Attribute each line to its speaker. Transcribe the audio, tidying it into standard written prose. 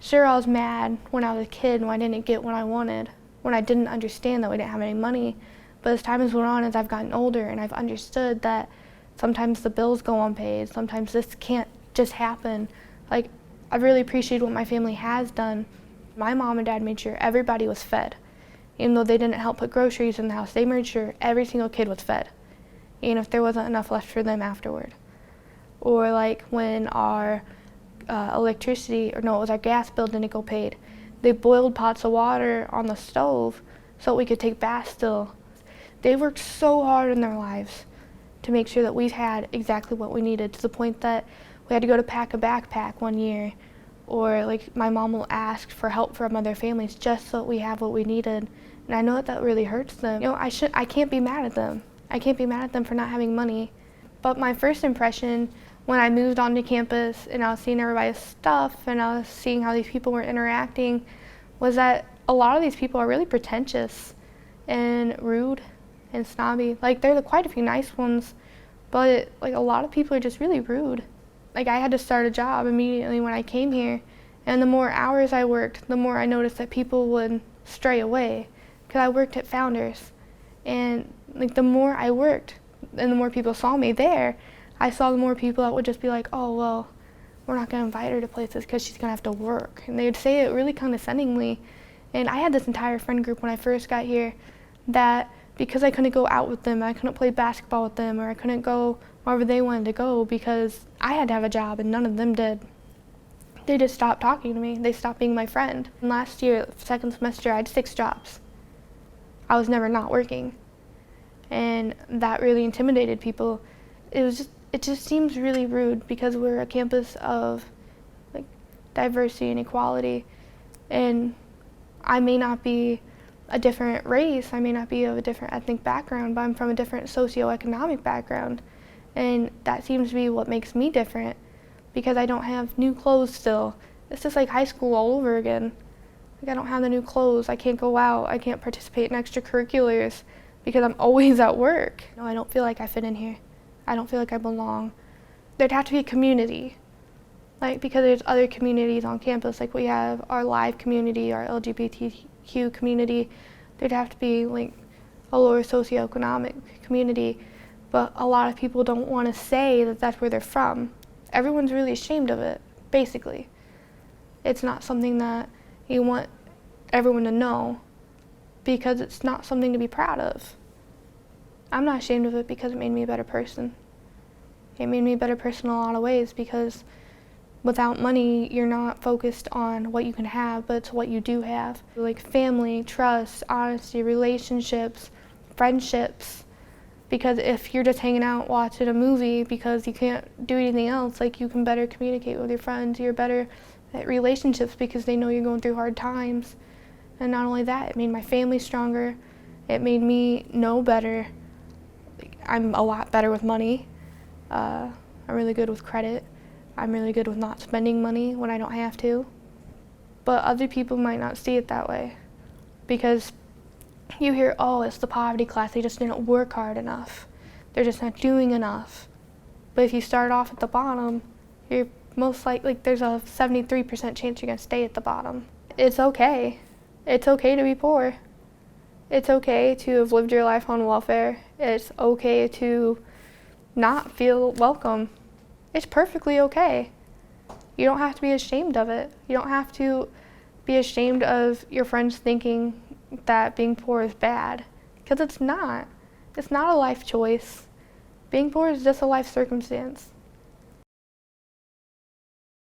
Speaker 1: Sure, I was mad when I was a kid when I didn't get what I wanted, when I didn't understand that we didn't have any money. But as time has went on, as I've gotten older and I've understood that sometimes the bills go unpaid, sometimes this can't just happen. Like, I've really appreciated what my family has done. My mom and dad made sure everybody was fed. Even though they didn't help put groceries in the house, they made sure every single kid was fed, even if there wasn't enough left for them afterward. Or like when our electricity, or no, it was our gas bill didn't go paid. They boiled pots of water on the stove so that we could take baths still. They worked so hard in their lives to make sure that we've had exactly what we needed, to the point that we had to go to pack a backpack one year, or like my mom will ask for help from other families just so that we have what we needed. And I know that that really hurts them. You know, I can't be mad at them. I can't be mad at them for not having money. But my first impression when I moved onto campus and I was seeing everybody's stuff and I was seeing how these people were interacting was that a lot of these people are really pretentious and rude and snobby. Like, there are quite a few nice ones, but like a lot of people are just really rude. Like, I had to start a job immediately when I came here, and the more hours I worked, the more I noticed that people would stray away, because I worked at Founders, and like the more I worked and the more people saw me there, I saw the more people that would just be like, oh, well, we're not going to invite her to places because she's going to have to work. And they would say it really condescendingly. And I had this entire friend group when I first got here that because I couldn't go out with them, I couldn't play basketball with them, or I couldn't go wherever they wanted to go because I had to have a job and none of them did. They just stopped talking to me. They stopped being my friend. And last year, second semester, I had 6 jobs. I was never not working. And that really intimidated people. It just seems really rude because we're a campus of like diversity and equality, and I may not be a different race, I may not be of a different ethnic background, but I'm from a different socioeconomic background, and that seems to be what makes me different because I don't have new clothes still. It's just like high school all over again. Like, I don't have the new clothes, I can't go out, I can't participate in extracurriculars because I'm always at work. No, I don't feel like I fit in here. I don't feel like I belong. There'd have to be a community, like, because there's other communities on campus, like we have our live community, our LGBTQ community. There'd have to be like a lower socioeconomic community, but a lot of people don't want to say that that's where they're from. Everyone's really ashamed of it, basically. It's not something that you want everyone to know because it's not something to be proud of. I'm not ashamed of it because it made me a better person. It made me a better person in a lot of ways because without money, you're not focused on what you can have, but it's what you do have. Like family, trust, honesty, relationships, friendships. Because if you're just hanging out watching a movie because you can't do anything else, like, you can better communicate with your friends. You're better at relationships because they know you're going through hard times. And not only that, it made my family stronger. It made me know better. I'm a lot better with money. I'm really good with credit. I'm really good with not spending money when I don't have to. But other people might not see it that way because you hear, oh, it's the poverty class, they just didn't work hard enough. They're just not doing enough. But if you start off at the bottom, you're most likely, there's a 73% chance you're going to stay at the bottom. It's okay. It's okay to be poor. It's okay to have lived your life on welfare. It's okay to not feel welcome. It's perfectly okay. You don't have to be ashamed of it. You don't have to be ashamed of your friends thinking that being poor is bad, because it's not. It's not a life choice. Being poor is just a life circumstance.